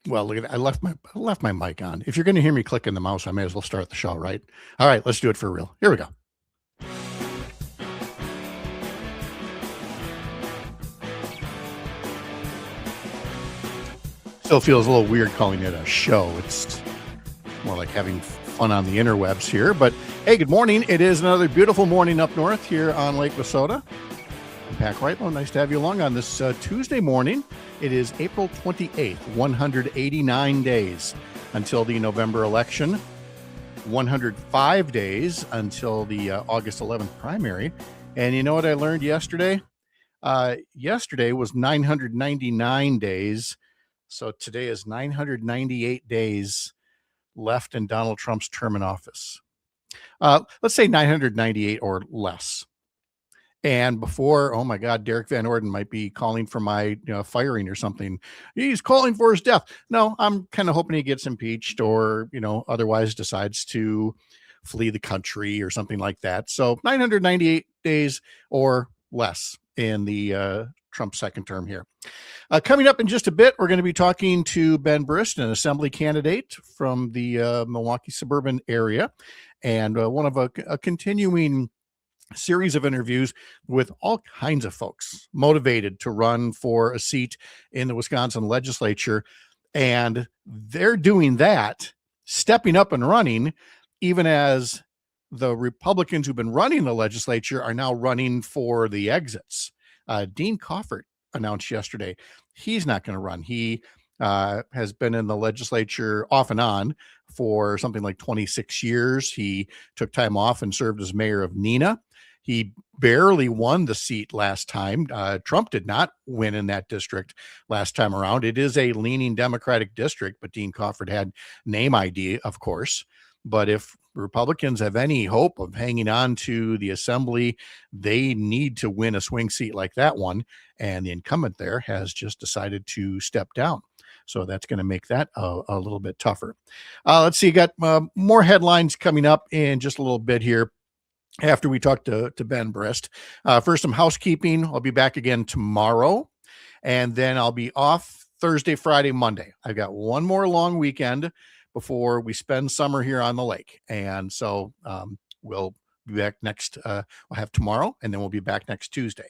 Well, look at that. I left my mic on. If you're going to hear me clicking the mouse, I may as well start the show, right? All right, let's do it for real. Here we go. Still feels a little weird calling it a show. It's more like having fun on the interwebs here. But hey, good morning. It is another beautiful morning up north here on Lake Wissota. I'm Pat Whitelow. Nice to have you along on this Tuesday morning. It is April 28th, 189 days until the November election, 105 days until the August 11th primary. And you know what I learned yesterday? Yesterday was 999 days. So today is 998 days left in Donald Trump's term in office. Let's say 998 or less. And before, oh my God, Derek Van Orden might be calling for my firing or something. He's calling for his death. No, I'm kind of hoping he gets impeached or, otherwise decides to flee the country or something like that. So 998 days or less in the Trump second term here. Coming up in just a bit, we're going to be talking to Ben Brist, an assembly candidate from the Milwaukee suburban area, and one of a continuing series of interviews with all kinds of folks motivated to run for a seat in the Wisconsin legislature. And they're doing that, stepping up and running, even as the Republicans who've been running the legislature are now running for the exits. Dean Coffert announced yesterday he's not going to run. He has been in the legislature off and on for something like 26 years. He took time off and served as mayor of Neenah. He barely won the seat last time. Trump did not win in that district last time around. It is a leaning Democratic district, but Dean Coffert had name ID, of course. But if Republicans have any hope of hanging on to the assembly, they need to win a swing seat like that one. And the incumbent there has just decided to step down. So that's going to make that a little bit tougher. Let's see, got more headlines coming up in just a little bit here after we talk to Ben Brist. First, some housekeeping. I'll be back again tomorrow, and then I'll be off Thursday, Friday, Monday. I've got one more long weekend before we spend summer here on the lake. And so we'll be back next, we'll have tomorrow, and then we'll be back next Tuesday.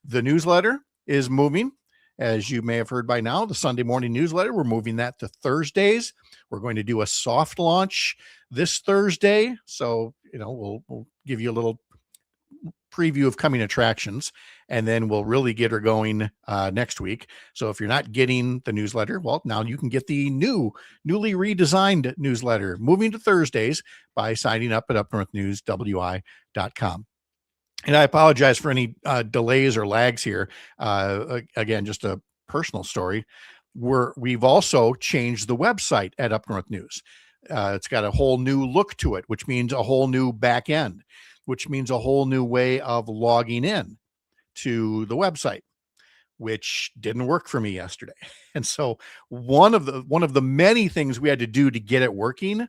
The newsletter is moving. As you may have heard by now, the Sunday morning newsletter, we're moving that to Thursdays. We're going to do a soft launch this Thursday. So, we'll give you a little preview of coming attractions, and then we'll really get her going next week. So if you're not getting the newsletter, well, now you can get the newly redesigned newsletter moving to Thursdays by signing up at upnorthnewswi.com. And I apologize for any delays or lags here. Again, just a personal story. We've also changed the website at Up North News. It's got a whole new look to it, which means a whole new back end, which means a whole new way of logging in to the website, which didn't work for me yesterday. And so one of the many things we had to do to get it working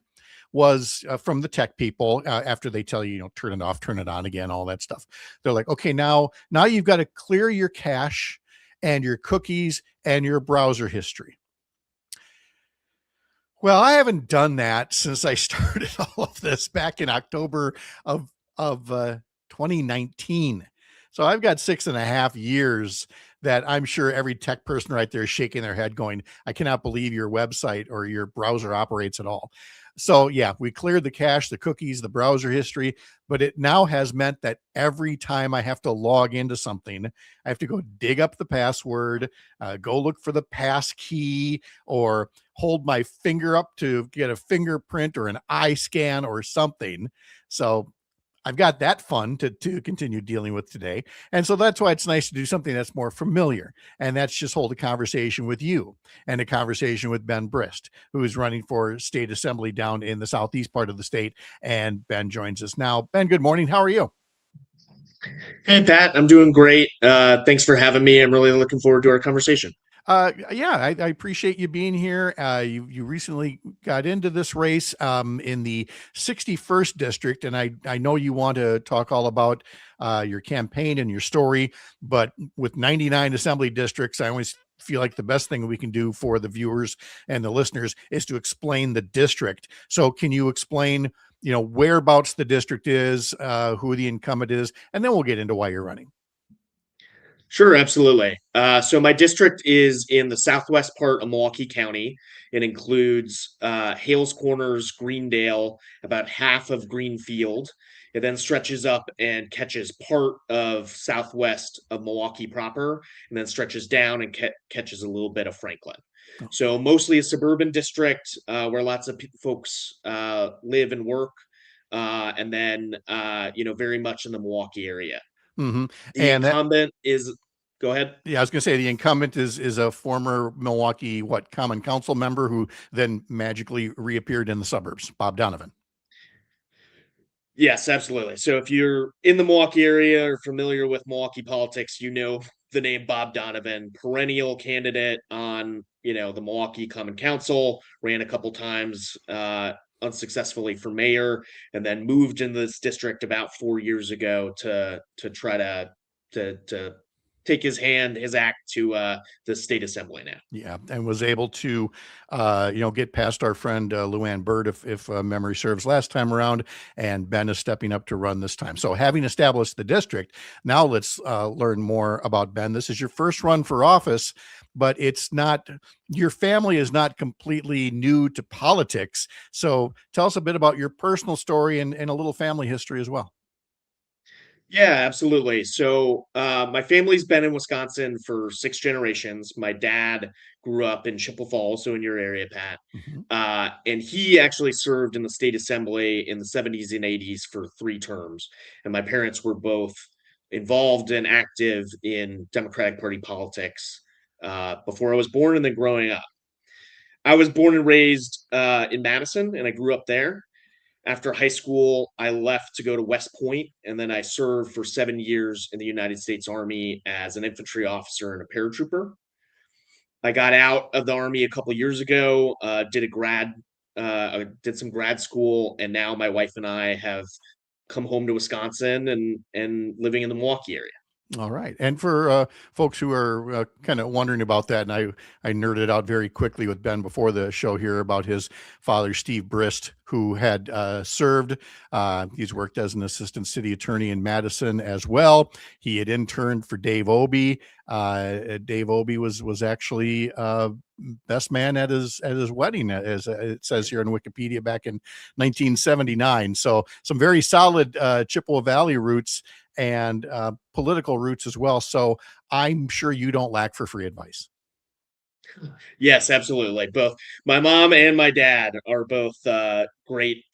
was from the tech people, after they tell you, turn it off, turn it on again, all that stuff. They're like, okay, now you've got to clear your cache and your cookies and your browser history. Well, I haven't done that since I started all of this back in October of 2019. So I've got 6.5 years that I'm sure every tech person right there is shaking their head going, I cannot believe your website or your browser operates at all. So yeah, we cleared the cache, the cookies, the browser history, but it now has meant that every time I have to log into something, I have to go dig up the password, go look for the pass key, or hold my finger up to get a fingerprint or an eye scan or something. So I've got that fun to continue dealing with today. And so that's why it's nice to do something that's more familiar. And that's just hold a conversation with you and a conversation with Ben Brist, who is running for state assembly down in the southeast part of the state. And Ben joins us now. Ben, good morning. How are you? Hey, Pat, I'm doing great. Thanks for having me. I'm really looking forward to our conversation. I appreciate you being here. You recently got into this race in the 61st district, and I know you want to talk all about your campaign and your story, but with 99 assembly districts, I always feel like the best thing we can do for the viewers and the listeners is to explain the district. So can you explain, whereabouts the district is, who the incumbent is, and then we'll get into why you're running. Sure, absolutely. So my district is in the southwest part of Milwaukee County. It includes Hales Corners, Greendale, about half of Greenfield. It then stretches up and catches part of southwest of Milwaukee proper, and then stretches down and catches a little bit of Franklin. So mostly a suburban district where lots of folks live and work, and then very much in the Milwaukee area. Mm-hmm. The And that, incumbent is, go ahead. yeah, I was going to say the incumbent is a former Milwaukee Common Council member who then magically reappeared in the suburbs, Bob Donovan. Yes, absolutely. So if you're in the Milwaukee area or familiar with Milwaukee politics, you know the name Bob Donovan, perennial candidate on, the Milwaukee Common Council, ran a couple times unsuccessfully for mayor, and then moved into this district about 4 years ago to try to take his act to the state assembly now. Yeah, and was able to, get past our friend Luann Bird, if memory serves, last time around, and Ben is stepping up to run this time. So, having established the district, now let's learn more about Ben. This is your first run for office, but it's not. Your family is not completely new to politics. So, tell us a bit about your personal story and a little family history as well. Yeah, absolutely. So, my family's been in Wisconsin for 6 generations. My dad grew up in Chippewa Falls, so in your area, Pat. Mhm. And he actually served in the state assembly in the 70s and 80s for 3 terms. And my parents were both involved and active in Democratic Party politics before I was born and then growing up. I was born and raised in Madison, and I grew up there. After high school, I left to go to West Point, and then I served for 7 years in the United States Army as an infantry officer and a paratrooper. I got out of the Army a couple years ago, did some grad school, and now my wife and I have come home to Wisconsin and living in the Milwaukee area. All right. And for folks who are kind of wondering about that, and I nerded out very quickly with Ben before the show here about his father, Steve Brist, who had served. He's worked as an assistant city attorney in Madison as well. He had interned for Dave Obey. Dave Obey was actually best man at his wedding, as it says here in Wikipedia, back in 1979. So some very solid Chippewa Valley roots and political roots as well. So I'm sure you don't lack for free advice. Yes, absolutely. Both my mom and my dad are both great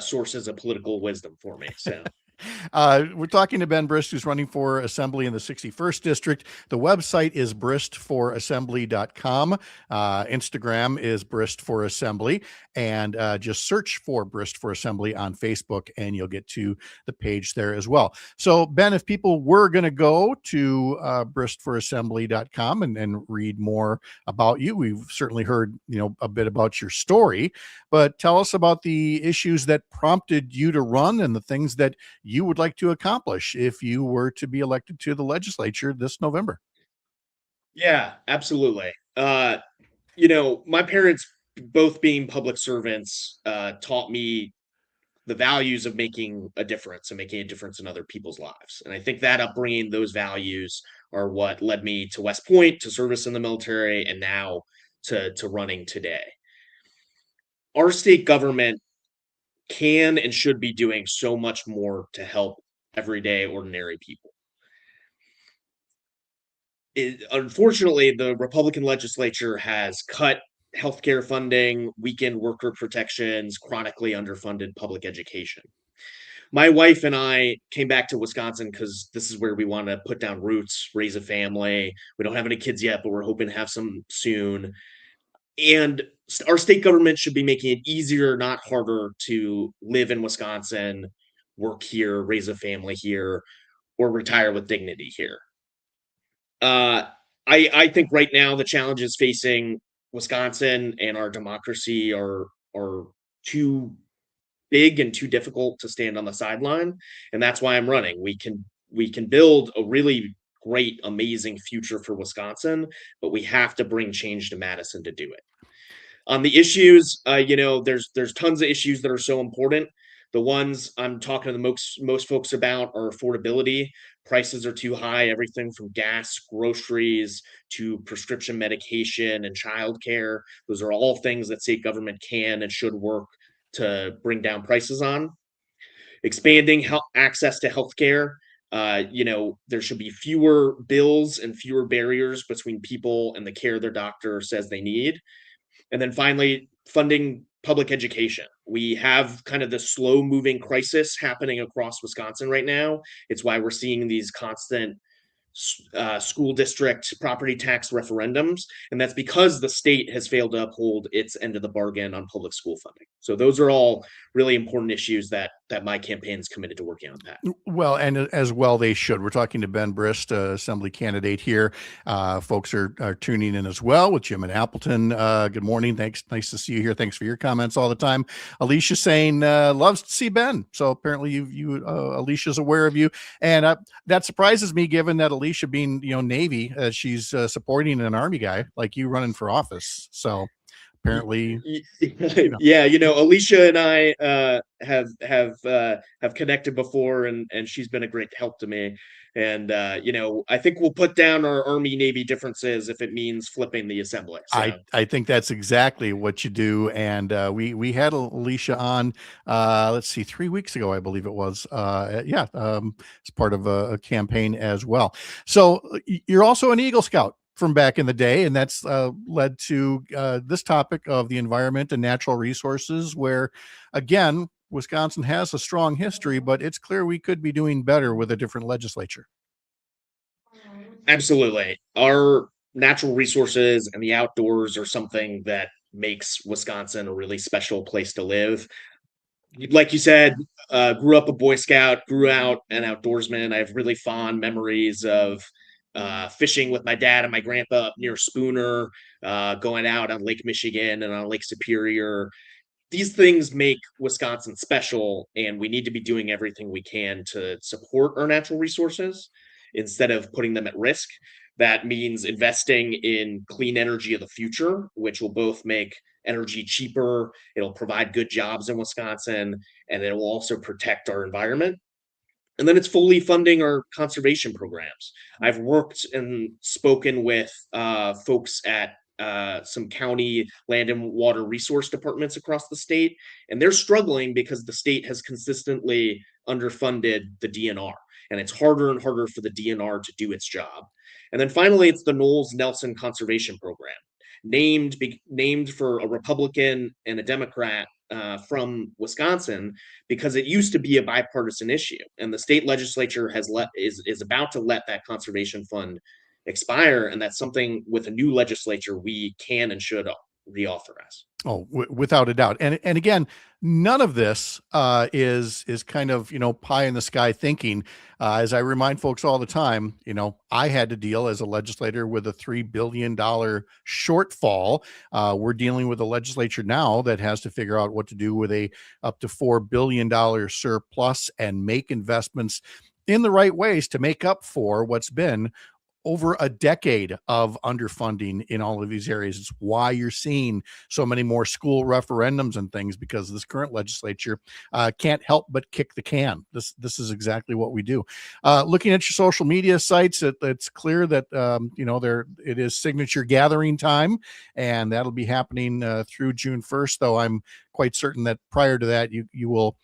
sources of political wisdom for me. So. We're talking to Ben Brist, who's running for assembly in the 61st district. The website is bristforassembly.com. Instagram is Brist for Assembly, and just search for Brist for Assembly on Facebook, and you'll get to the page there as well. So, Ben, if people were going to go to bristforassembly.com and read more about you, we've certainly heard a bit about your story, but tell us about the issues that prompted you to run and the things that you would like to accomplish if you were to be elected to the legislature this November. Yeah, absolutely. My parents, both being public servants, taught me the values of making a difference and making a difference in other people's lives. And I think that upbringing, those values are what led me to West Point, to service in the military, and now to running today. Our state government can and should be doing so much more to help everyday ordinary people. Unfortunately, the Republican legislature has cut healthcare funding, weakened worker protections, chronically underfunded public education. My wife and I came back to Wisconsin because this is where we want to put down roots, raise a family. We don't have any kids yet, but we're hoping to have some soon. And our state government should be making it easier, not harder, to live in Wisconsin, work here, raise a family here, or retire with dignity here. Uh, I think right now the challenges facing Wisconsin and our democracy are too big and too difficult to stand on the sideline, and that's why I'm running. We can build a really great, amazing future for Wisconsin, but we have to bring change to Madison to do it. On the issues, there's tons of issues that are so important. The ones I'm talking to the most folks about are affordability. Prices are too high, everything from gas, groceries to prescription medication and childcare. Those are all things that state government can and should work to bring down prices on. Expanding access to healthcare. There should be fewer bills and fewer barriers between people and the care their doctor says they need. And then finally, funding public education. We have kind of the slow moving crisis happening across Wisconsin right now. It's why we're seeing these constant school district property tax referendums. And that's because the state has failed to uphold its end of the bargain on public school funding. So those are all really important issues that my campaign is committed to working on, Pat. Well, and as well, they should. We're talking to Ben Brist, assembly candidate here. Folks are tuning in as well with Jim and Appleton. Good morning. Thanks. Nice to see you here. Thanks for your comments all the time. Alicia saying loves to see Ben. So apparently Alicia's aware of you. And that surprises me, given that Alicia being, Navy, she's supporting an Army guy like you running for office. So apparently, yeah, Alicia and I have connected before, and she's been a great help to me. And I think we'll put down our Army Navy differences if it means flipping the assembly. So. I think that's exactly what you do. And we had Alicia on, let's see, 3 weeks ago, I believe it was. It's part of a campaign as well. So you're also an Eagle Scout from back in the day, and that's led to this topic of the environment and natural resources, where, again, Wisconsin has a strong history, but it's clear we could be doing better with a different legislature. Absolutely. Our natural resources and the outdoors are something that makes Wisconsin a really special place to live. Like you said, grew up a Boy Scout, grew out an outdoorsman. I have really fond memories of fishing with my dad and my grandpa up near Spooner, going out on Lake Michigan and on Lake Superior. These things make Wisconsin special, and we need to be doing everything we can to support our natural resources instead of putting them at risk. That means investing in clean energy of the future, which will both make energy cheaper, it'll provide good jobs in Wisconsin, and it will also protect our environment. And then it's fully funding our conservation programs. I've worked and spoken with folks at some county land and water resource departments across the state, and they're struggling because the state has consistently underfunded the DNR, and it's harder and harder for the DNR to do its job. And then finally, it's the Knowles Nelson Conservation Program, named for a Republican and a Democrat from Wisconsin, because it used to be a bipartisan issue, and the state legislature is about to let that conservation fund expire, and that's something with a new legislature we can and should reauthorize. Oh, without a doubt. And again, none of this is kind of, pie in the sky thinking. As I remind folks all the time, I had to deal as a legislator with a $3 billion shortfall. We're dealing with a legislature now that has to figure out what to do with a up to $4 billion surplus and make investments in the right ways to make up for what's been over a decade of underfunding in all of these areas. It's why you're seeing so many more school referendums and things, because this current legislature can't help but kick the can. This is exactly what we do. Looking at your social media sites, it's clear that it is signature gathering time, and that'll be happening through June 1st. Though I'm quite certain that prior to that, you will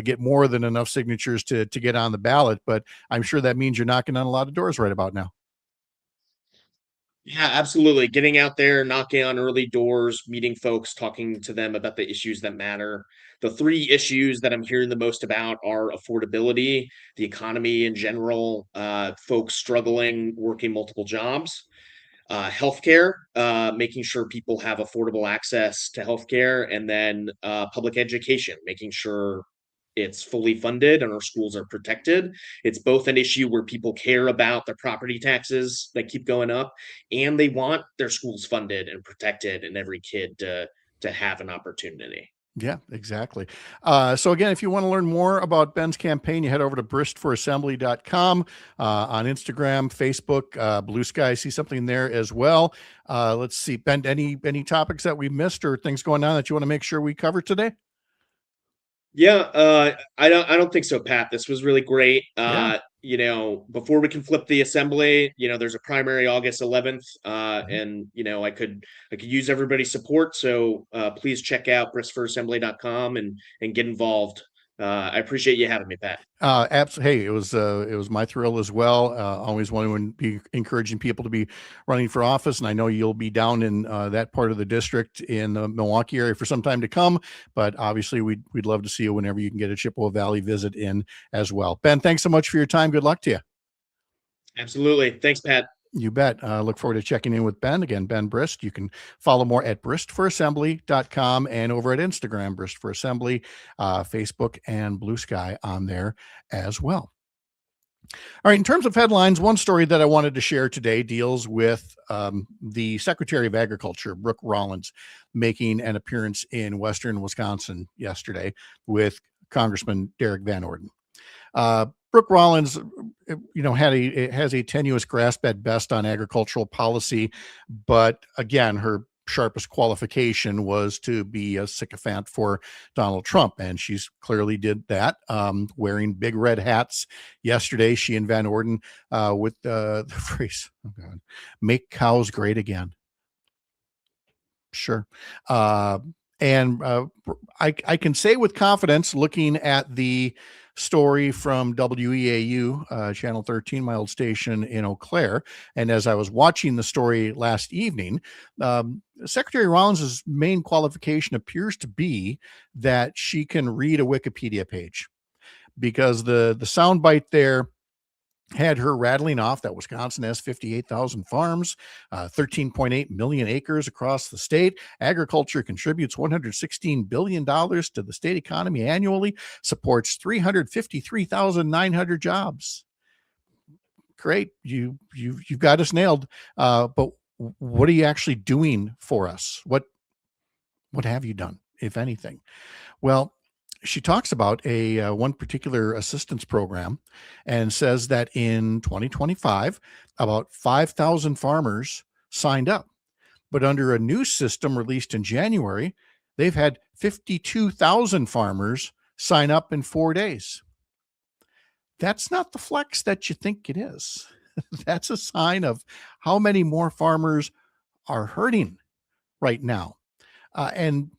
get more than enough signatures to get on the ballot. But I'm sure that means you're knocking on a lot of doors right about now. Yeah, absolutely. Getting out there, knocking on early doors, meeting folks, talking to them about the issues that matter. The three issues that I'm hearing the most about are affordability, the economy in general, folks struggling, working multiple jobs, healthcare, making sure people have affordable access to healthcare, and then public education, making sure it's fully funded and our schools are protected. It's both an issue where people care about their property taxes that keep going up, and they want their schools funded and protected and every kid to have an opportunity. Yeah, exactly. So again, if you want to learn more about Ben's campaign, you head over to bristforassembly.com, on Instagram, Facebook, Blue Sky. I see something there as well. Let's see, Ben, any topics that we missed or things going on that you want to make sure we cover today? Yeah, I don't think so, Pat. This was really great. Yeah. Before we can flip the assembly, there's a primary August 11th, Mhm. and I could use everybody's support. So please check out bristforassembly.com and get involved. I appreciate you having me, Pat. Absolutely. Hey, it was my thrill as well. Always want to be encouraging people to be running for office, and I know you'll be down in that part of the district in the Milwaukee area for some time to come. But obviously, we'd love to see you whenever you can get a Chippewa Valley visit in as well. Ben, thanks so much for your time. Good luck to you. Absolutely. Thanks, Pat. You bet. Look forward to checking in with Ben. Again, Ben Brist. You can follow more at bristforassembly.com and over at Instagram, Brist for Assembly, Facebook, and Blue Sky on there as well. All right. In terms of headlines, one story that I wanted to share today deals with the Secretary of Agriculture, Brooke Rollins, making an appearance in Western Wisconsin yesterday with Congressman Derek Van Orden. Brooke Rollins, has a tenuous grasp at best on agricultural policy, but again, her sharpest qualification was to be a sycophant for Donald Trump, and she's clearly did that. Wearing big red hats yesterday, she and Van Orden, with the phrase, "Oh God, make cows great again." Sure. Uh, and I can say with confidence, looking at the story from WEAU, Channel 13, my old station in Eau Claire, and as I was watching the story last evening, Secretary Rollins' main qualification appears to be that she can read a Wikipedia page, because the soundbite there had her rattling off that Wisconsin has 58,000 farms, 13.8 million acres across the state. Agriculture contributes $116 billion to the state economy annually, supports 353,900 jobs. Great. You've got us nailed. But what are you actually doing for us? What have you done, if anything? Well, she talks about a one particular assistance program and says that in 2025, about 5,000 farmers signed up. But under a new system released in January, they've had 52,000 farmers sign up in 4 days. That's not the flex that you think it is. That's a sign of how many more farmers are hurting right now. And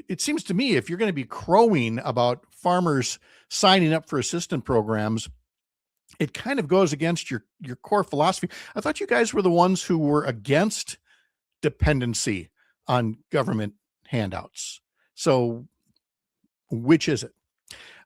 it seems to me, if you're going to be crowing about farmers signing up for assistance programs, it kind of goes against your core philosophy. I thought you guys were the ones who were against dependency on government handouts. So which is it?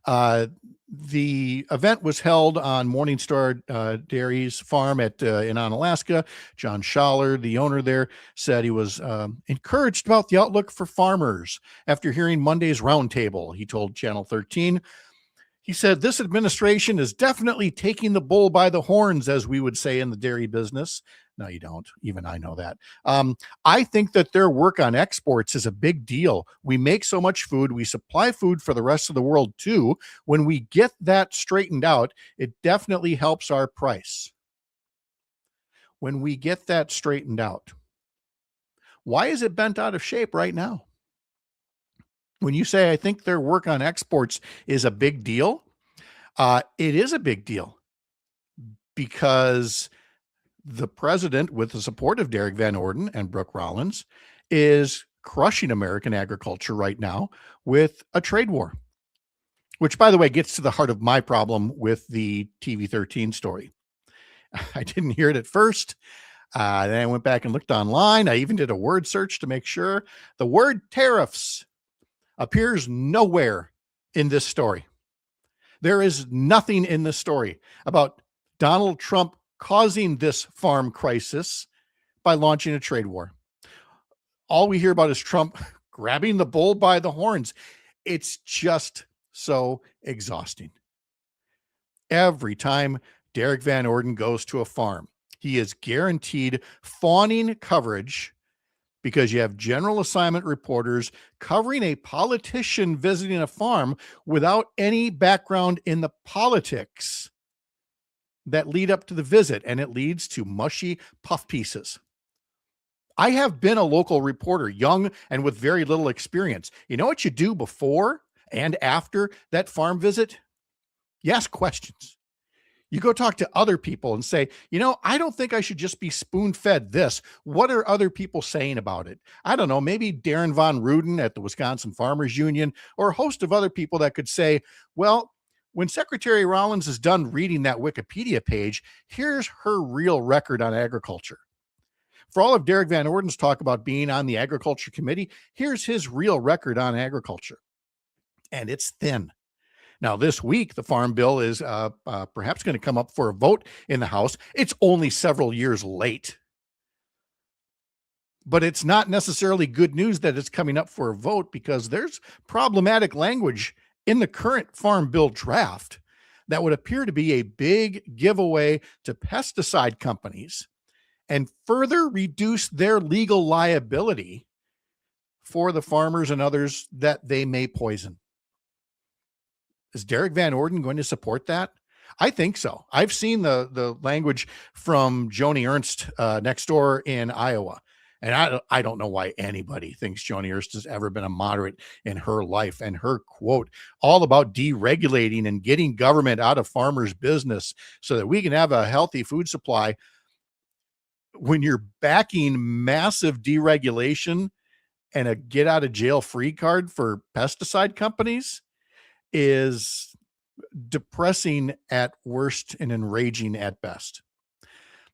Uh, the event was held on Morningstar Dairy's farm in Onalaska. John Schaller, the owner there, said he was encouraged about the outlook for farmers after hearing Monday's roundtable. He told Channel 13, he said, "This administration is definitely taking the bull by the horns, as we would say in the dairy business." No, you don't. Even I know that. I think that their work on exports is a big deal. We make so much food. We supply food for the rest of the world too. When we get that straightened out, it definitely helps our price. When we get that straightened out, why is it bent out of shape right now? When you say, I think their work on exports is a big deal, it is a big deal because the president, with the support of Derek Van Orden and Brooke Rollins, is crushing American agriculture right now with a trade war, which, by the way, gets to the heart of my problem with the TV13 story. I didn't hear it at first. Then I went back and looked online. I even did a word search to make sure. The word tariffs appears nowhere in this story. There is nothing in this story about Donald Trump causing this farm crisis by launching a trade war. All we hear about is Trump grabbing the bull by the horns. It's just so exhausting. Every time Derek Van Orden goes to a farm, he is guaranteed fawning coverage because you have general assignment reporters covering a politician visiting a farm without any background in the politics that lead up to the visit, and it leads to mushy puff pieces. I have been a local reporter, young and with very little experience. You know what you do before and after that farm visit? You ask questions. You go talk to other people and say, I don't think I should just be spoon fed this. What are other people saying about it? I don't know, maybe Darren Von Ruden at the Wisconsin Farmers Union, or a host of other people that could say, well, when Secretary Rollins is done reading that Wikipedia page, here's her real record on agriculture. For all of Derek Van Orden's talk about being on the agriculture committee, here's his real record on agriculture. And it's thin. Now, this week, the Farm Bill is perhaps going to come up for a vote in the House. It's only several years late. But it's not necessarily good news that it's coming up for a vote, because there's problematic language in the current Farm Bill draft that would appear to be a big giveaway to pesticide companies and further reduce their legal liability for the farmers and others that they may poison. Is Derek Van Orden going to support that? I think so. I've seen the language from Joni Ernst next door in Iowa. And I don't know why anybody thinks Joni Ernst has ever been a moderate in her life. And her quote, all about deregulating and getting government out of farmers' business so that we can have a healthy food supply. When you're backing massive deregulation and a get out of jail free card for pesticide companies, is depressing at worst and enraging at best.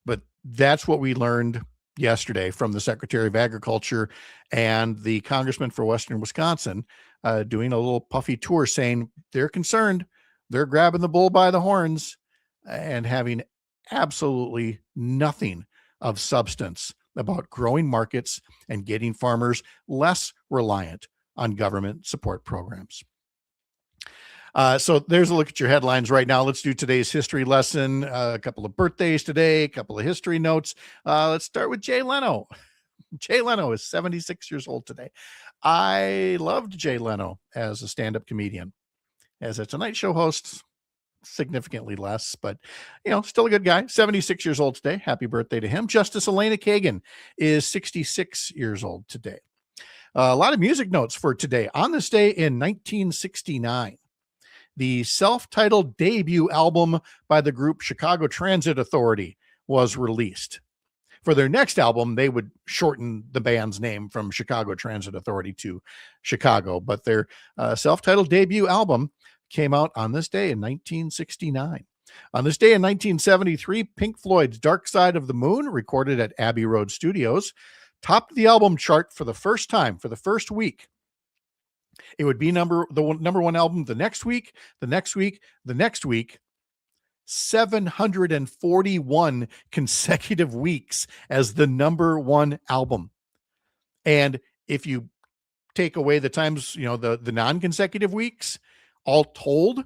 But that's what we learned yesterday from the Secretary of Agriculture and the congressman for Western Wisconsin doing a little puffy tour, saying they're concerned, they're grabbing the bull by the horns, and having absolutely nothing of substance about growing markets and getting farmers less reliant on government support programs. So there's a look at your headlines right now. Let's do today's history lesson. A couple of birthdays today, a couple of history notes. Let's start with Jay Leno. Jay Leno is 76 years old today. I loved Jay Leno as a stand-up comedian. As a Tonight Show host, significantly less, but still a good guy. 76 years old today. Happy birthday to him. Justice Elena Kagan is 66 years old today. A lot of music notes for today. On this day in 1969, the self-titled debut album by the group Chicago Transit Authority was released. For their next album, they would shorten the band's name from Chicago Transit Authority to Chicago, but their self-titled debut album came out on this day in 1969. On this day in 1973, Pink Floyd's Dark Side of the Moon, recorded at Abbey Road Studios, topped the album chart for the first time, for the first week. It would be number one album the next week, the next week, the next week, 741 consecutive weeks as the number one album. And if you take away the times, the non-consecutive weeks, all told,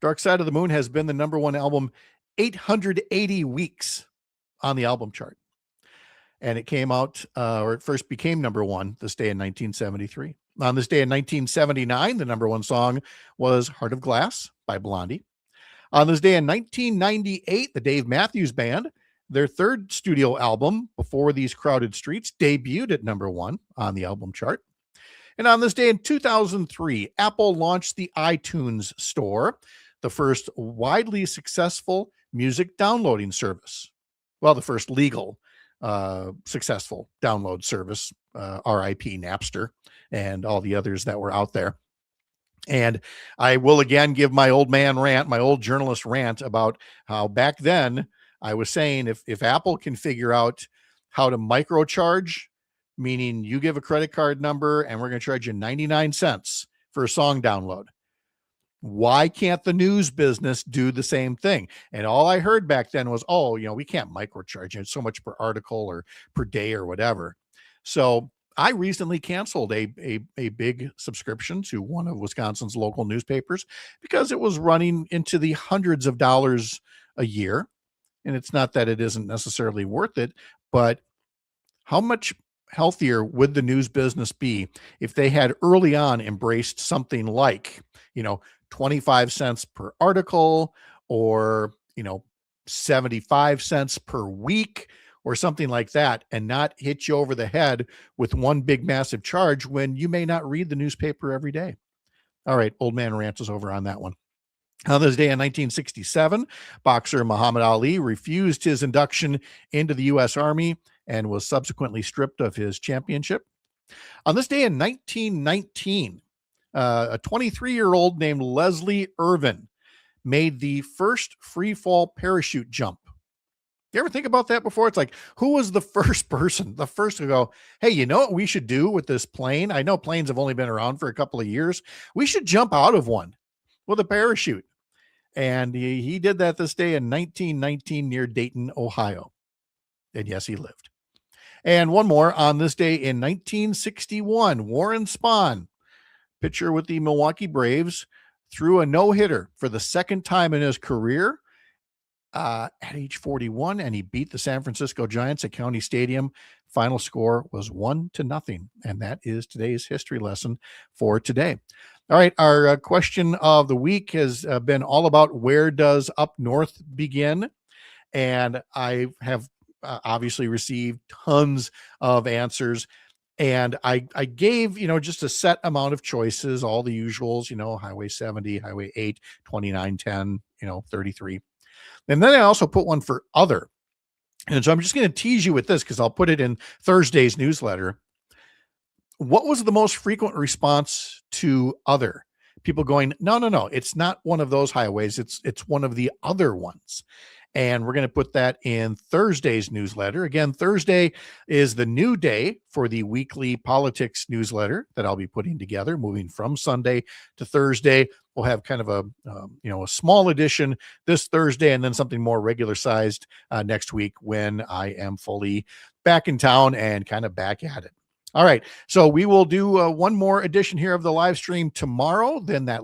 Dark Side of the Moon has been the number one album 880 weeks on the album chart. And it came out, or it first became number one this day in 1973. On this day in 1979, the number one song was Heart of Glass by Blondie. On this day in 1998, the Dave Matthews Band, their third studio album, Before These Crowded Streets, debuted at number one on the album chart. And on this day in 2003, Apple launched the iTunes Store, the first widely successful music downloading service. Well, the first legal successful download service, RIP Napster and all the others that were out there. And I will again give my old man rant, my old journalist rant about how back then I was saying if Apple can figure out how to microcharge, meaning you give a credit card number and we're going to charge you 99 cents for a song download, why can't the news business do the same thing? And all I heard back then was, we can't microcharge it so much per article or per day or whatever. So I recently canceled a big subscription to one of Wisconsin's local newspapers because it was running into the hundreds of dollars a year. And it's not that it isn't necessarily worth it, but how much healthier would the news business be if they had early on embraced something like, 25 cents per article, or, 75 cents per week, or something like that, and not hit you over the head with one big massive charge when you may not read the newspaper every day. All right, old man rants is over on that one. On this day in 1967, boxer Muhammad Ali refused his induction into the U.S. Army and was subsequently stripped of his championship. On this day in 1919, a 23-year-old named Leslie Irvin made the first free fall parachute jump. You ever think about that before? It's like, who was the first person, the first to go, hey, you know what we should do with this plane? I know planes have only been around for a couple of years. We should jump out of one with a parachute. And he did that this day in 1919 near Dayton, Ohio. And yes, he lived. And one more on this day in 1961, Warren Spahn, pitcher with the Milwaukee Braves, threw a no-hitter for the second time in his career at age 41, and he beat the San Francisco Giants at County Stadium. Final score was 1-0. And that is today's history lesson for today. All right, our question of the week has been all about where does up north begin? And I have obviously received tons of answers. And I gave, just a set amount of choices, all the usuals, Highway 70, Highway 8, 29, 10, 33. And then I also put one for other. And so I'm just going to tease you with this because I'll put it in Thursday's newsletter. What was the most frequent response to other? People going, no, it's not one of those highways. It's one of the other ones. And we're going to put that in Thursday's newsletter. Again, Thursday is the new day for the weekly politics newsletter that I'll be putting together, moving from Sunday to Thursday. We'll have kind of a small edition this Thursday, and then something more regular sized next week when I am fully back in town and kind of back at it. All right. So we will do one more edition here of the live stream tomorrow, then that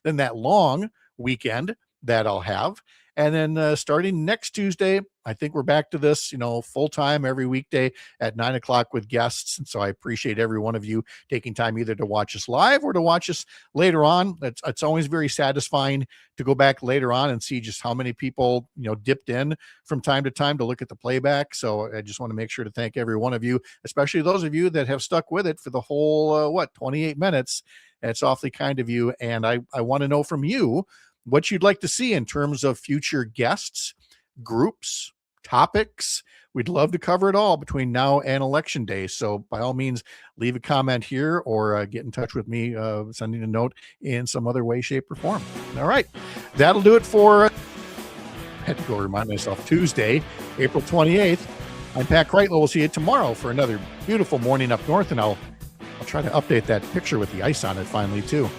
then that long weekend that I'll have. And then starting next Tuesday, I think we're back to this, full time every weekday at 9 o'clock with guests. And so I appreciate every one of you taking time either to watch us live or to watch us later on. It's always very satisfying to go back later on and see just how many people, dipped in from time to time to look at the playback. So I just want to make sure to thank every one of you, especially those of you that have stuck with it for the whole, 28 minutes. It's awfully kind of you. And I want to know from you what you'd like to see in terms of future guests, groups, topics. We'd love to cover it all between now and Election Day. So by all means, leave a comment here or get in touch with me, sending a note in some other way, shape, or form. All right. That'll do it for, I had to go remind myself, Tuesday, April 28th. I'm Pat Kreitlow. We'll see you tomorrow for another beautiful morning up north, and I'll try to update that picture with the ice on it finally, too.